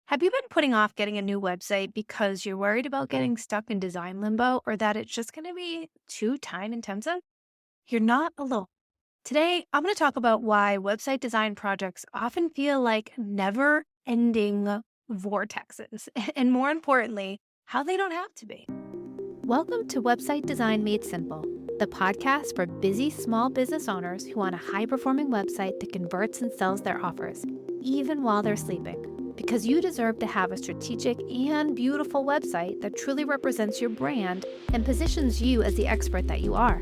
Have you been putting off getting a new website because you're worried about getting stuck in design limbo or that it's just going to be too time intensive? You're not alone. Today, I'm going to talk about why website design projects often feel like never ending vortexes, and more importantly, how they don't have to be. Welcome to Website Design Made Simple, the podcast for busy small business owners who want a high performing website that converts and sells their offers, even while they're sleeping. Because you deserve to have a strategic and beautiful website that truly represents your brand and positions you as the expert that you are.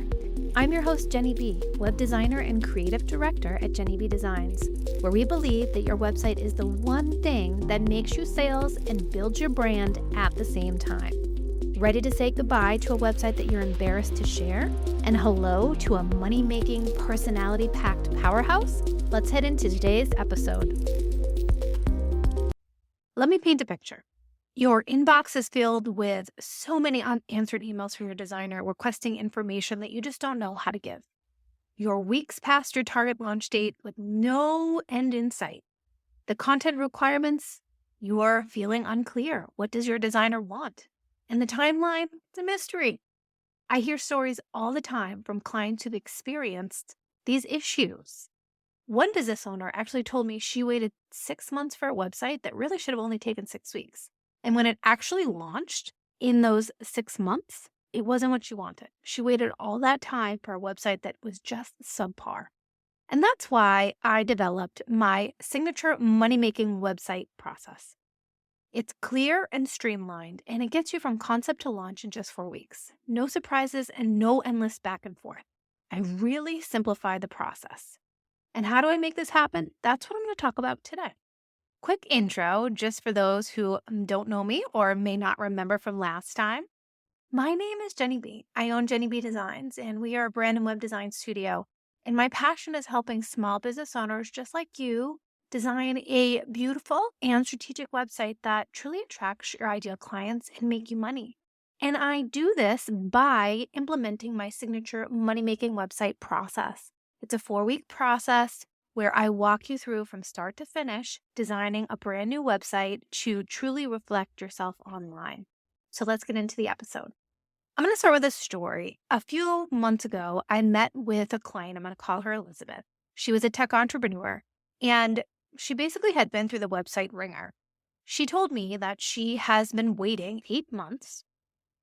I'm your host, Jenny B, web designer and creative director at Jenny B Designs, where we believe that your website is the one thing that makes you sales and builds your brand at the same time. Ready to say goodbye to a website that you're embarrassed to share? And hello to a money-making, personality-packed powerhouse? Let's head into today's episode. Let me paint a picture. Your inbox is filled with so many unanswered emails from your designer requesting information that you just don't know how to give. You're weeks past your target launch date with no end in sight. The content requirements, you're feeling unclear. What does your designer want? And the timeline, it's a mystery. I hear stories all the time from clients who've experienced these issues. One business owner actually told me she waited 6 months for a website that really should have only taken 6 weeks. And when it actually launched in those 6 months, it wasn't what she wanted. She waited all that time for a website that was just subpar. And that's why I developed my signature money-making website process. It's clear and streamlined, and it gets you from concept to launch in just 4 weeks. No surprises and no endless back and forth. I really simplify the process. And how do I make this happen? That's what I'm going to talk about today. Quick intro, just for those who don't know me or may not remember from last time. My name is Jenny B. I own Jenny B Designs, and we are a brand and web design studio. And my passion is helping small business owners just like you design a beautiful and strategic website that truly attracts your ideal clients and make you money. And I do this by implementing my signature money-making website process. It's a 4-week process where I walk you through from start to finish, designing a brand new website to truly reflect yourself online. So let's get into the episode. I'm going to start with a story. A few months ago, I met with a client. I'm going to call her Elizabeth. She was a tech entrepreneur, and she basically had been through the website ringer. She told me that she has been waiting 8 months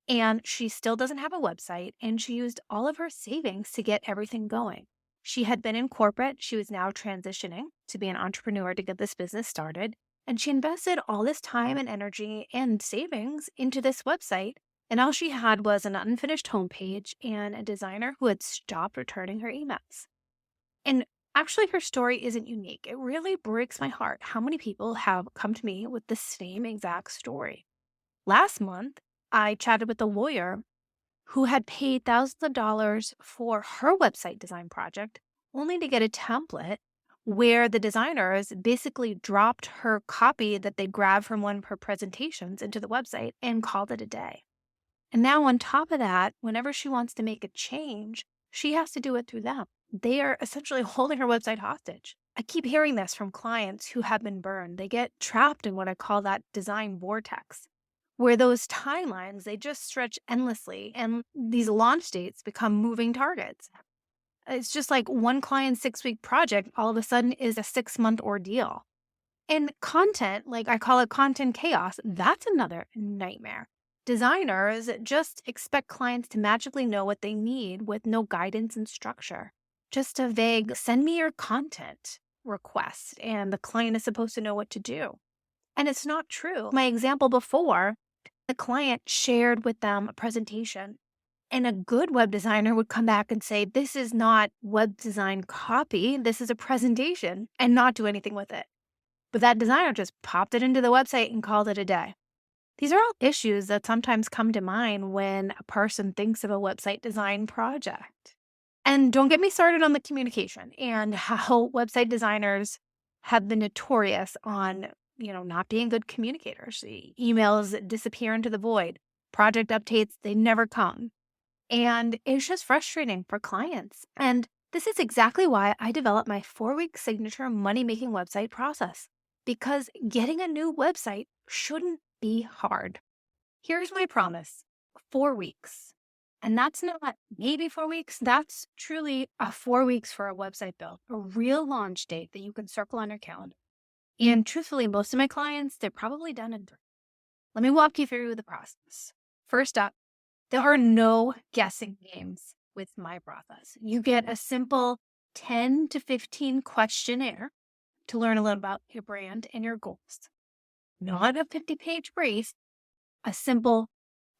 and she still doesn't have a website, and she used all of her savings to get everything going. She had been in corporate. She was now transitioning to be an entrepreneur to get this business started. And she invested all this time and energy and savings into this website. And all she had was an unfinished homepage and a designer who had stopped returning her emails. And actually, her story isn't unique. It really breaks my heart how many people have come to me with the same exact story. Last month, I chatted with a lawyer who had paid thousands of dollars for her website design project, only to get a template where the designers basically dropped her copy that they grabbed from one of her presentations into the website and called it a day. And now on top of that, whenever she wants to make a change, she has to do it through them. They are essentially holding her website hostage. I keep hearing this from clients who have been burned. They get trapped in what I call that design vortex, where those timelines, they just stretch endlessly and these launch dates become moving targets. It's just like one client's 6-week project all of a sudden is a 6-month ordeal. And content, like I call it content chaos, that's another nightmare. Designers just expect clients to magically know what they need with no guidance and structure. Just a vague, send me your content request, and the client is supposed to know what to do. And it's not true. My example before, the client shared with them a presentation, and a good web designer would come back and say, this is not web design copy, this is a presentation, and not do anything with it. But that designer just popped it into the website and called it a day. These are all issues that sometimes come to mind when a person thinks of a website design project. And don't get me started on the communication and how website designers have been notorious on not being good communicators. The emails disappear into the void. Project updates, they never come. And it's just frustrating for clients. And this is exactly why I developed my 4-week signature money-making website process. Because getting a new website shouldn't be hard. Here's my promise: 4 weeks. And that's not maybe 4 weeks. That's truly 4 weeks for a website build, a real launch date that you can circle on your calendar. And truthfully, most of my clients, they're probably done in 3. Let me walk you through the process. First up, there are no guessing games with my process. You get a simple 10 to 15 questionnaire to learn a little about your brand and your goals. Not a 50-page brief, a simple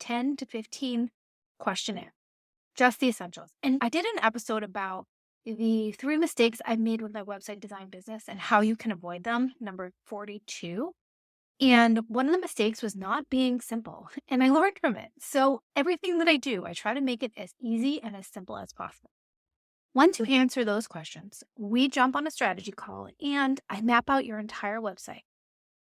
10 to 15 questionnaire, just the essentials. And I did an episode about the 3 mistakes I've made with my website design business and how you can avoid them, number 42. And one of the mistakes was not being simple, and I learned from it. So everything that I do, I try to make it as easy and as simple as possible. Once you answer those questions, we jump on a strategy call and I map out your entire website.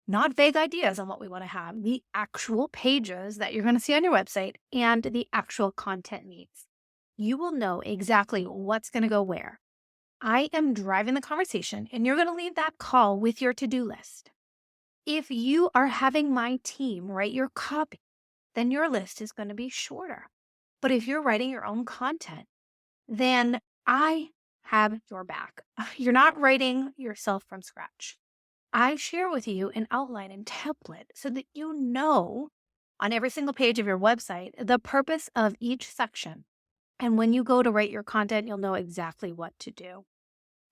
Not vague ideas on what we want to have, the actual pages that you're going to see on your website and the actual content needs. You will know exactly what's going to go where. I am driving the conversation, and you're going to leave that call with your to-do list. If you are having my team write your copy, then your list is going to be shorter. But if you're writing your own content, then I have your back. You're not writing yourself from scratch. I share with you an outline and template so that you know on every single page of your website the purpose of each section. And when you go to write your content, you'll know exactly what to do.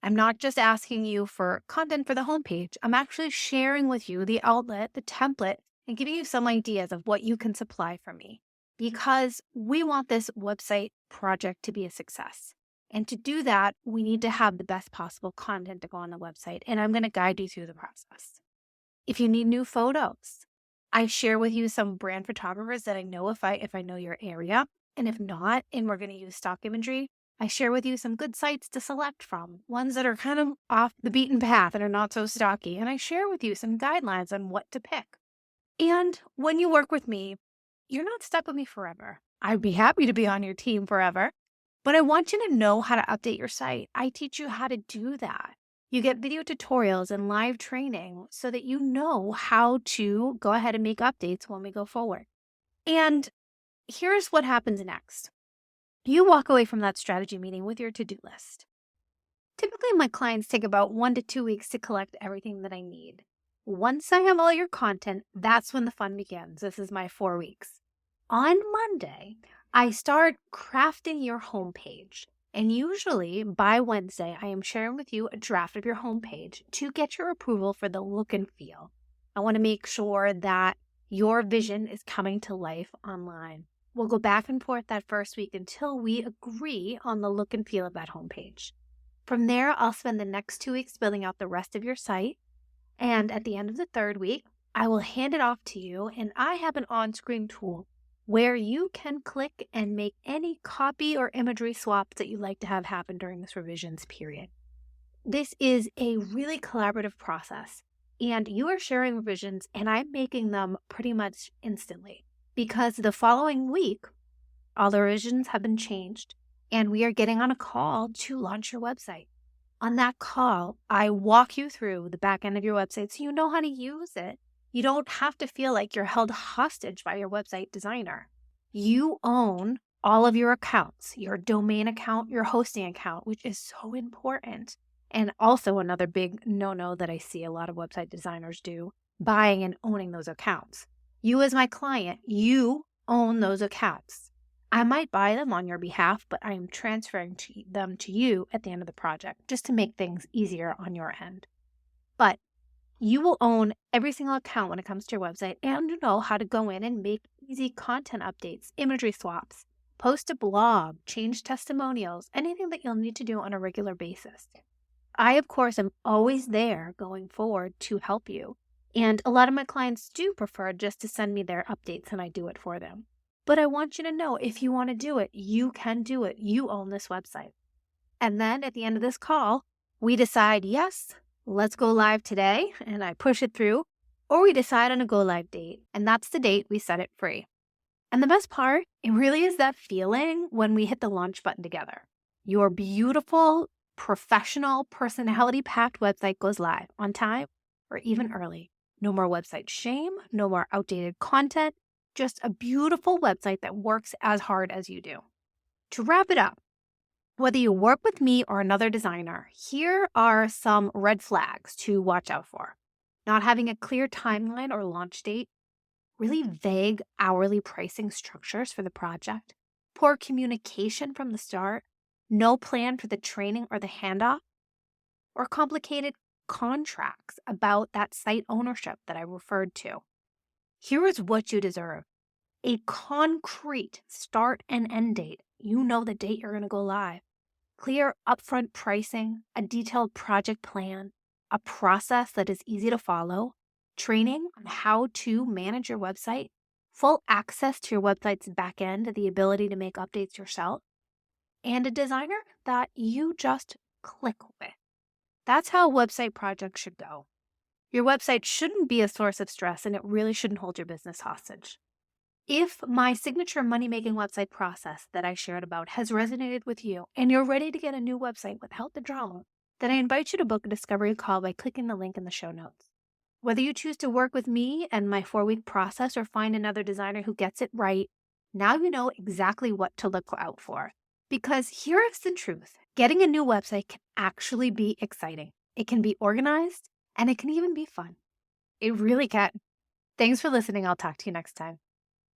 I'm not just asking you for content for the homepage. I'm actually sharing with you the outlet, the template, and giving you some ideas of what you can supply from me, because we want this website project to be a success. And to do that, we need to have the best possible content to go on the website. And I'm going to guide you through the process. If you need new photos, I share with you some brand photographers that I know if I know your area. And if not, and we're going to use stock imagery, I share with you some good sites to select from, ones that are kind of off the beaten path and are not so stocky. And I share with you some guidelines on what to pick. And when you work with me, you're not stuck with me forever. I'd be happy to be on your team forever, but I want you to know how to update your site. I teach you how to do that. You get video tutorials and live training so that you know how to go ahead and make updates when we go forward. And here's what happens next. You walk away from that strategy meeting with your to-do list. Typically, my clients take about 1 to 2 weeks to collect everything that I need. Once I have all your content, that's when the fun begins. This is my 4 weeks. On Monday, I start crafting your homepage. And usually by Wednesday, I am sharing with you a draft of your homepage to get your approval for the look and feel. I want to make sure that your vision is coming to life online. We'll go back and forth that first week until we agree on the look and feel of that homepage. From there, I'll spend the next 2 weeks building out the rest of your site. And at the end of the 3rd week, I will hand it off to you, and I have an on-screen tool where you can click and make any copy or imagery swaps that you'd like to have happen during this revisions period. This is a really collaborative process, and you are sharing revisions, and I'm making them pretty much instantly, because the following week, all the revisions have been changed, and we are getting on a call to launch your website. On that call, I walk you through the back end of your website so you know how to use it. You don't have to feel like you're held hostage by your website designer. You own all of your accounts, your domain account, your hosting account, which is so important. And also another big no-no that I see a lot of website designers do, buying and owning those accounts. You as my client, you own those accounts. I might buy them on your behalf, but I am transferring them to you at the end of the project just to make things easier on your end. But you will own every single account when it comes to your website, and you know how to go in and make easy content updates, imagery swaps, post a blog, change testimonials, anything that you'll need to do on a regular basis. I, of course, am always there going forward to help you. And a lot of my clients do prefer just to send me their updates and I do it for them. But I want you to know, if you want to do it, you can do it. You own this website. And then at the end of this call, we decide, yes, let's go live today, and I push it through, or we decide on a go live date, and that's the date we set it free. And the best part, it really is that feeling when we hit the launch button together. Your beautiful, professional, personality-packed website goes live on time or even early. No more website shame, no more outdated content, just a beautiful website that works as hard as you do. To wrap it up, whether you work with me or another designer, here are some red flags to watch out for. Not having a clear timeline or launch date, really vague hourly pricing structures for the project, poor communication from the start, no plan for the training or the handoff, or complicated contracts about that site ownership that I referred to. Here is what you deserve: a concrete start and end date. You know the date you're going to go live. Clear upfront pricing, a detailed project plan, a process that is easy to follow, training on how to manage your website, full access to your website's back end, the ability to make updates yourself, and a designer that you just click with. That's how a website project should go. Your website shouldn't be a source of stress, and it really shouldn't hold your business hostage. If my signature money-making website process that I shared about has resonated with you and you're ready to get a new website without the drama, then I invite you to book a discovery call by clicking the link in the show notes. Whether you choose to work with me and my 4-week process or find another designer who gets it right, now you know exactly what to look out for. Because here is the truth: getting a new website can actually be exciting. It can be organized, and it can even be fun. It really can. Thanks for listening. I'll talk to you next time.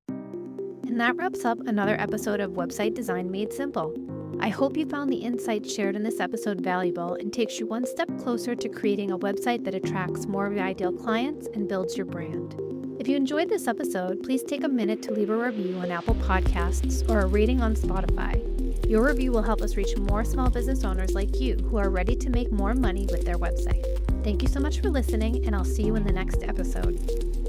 And that wraps up another episode of Website Design Made Simple. I hope you found the insights shared in this episode valuable and takes you one step closer to creating a website that attracts more of your ideal clients and builds your brand. If you enjoyed this episode, please take a minute to leave a review on Apple Podcasts or a rating on Spotify. Your review will help us reach more small business owners like you who are ready to make more money with their website. Thank you so much for listening, and I'll see you in the next episode.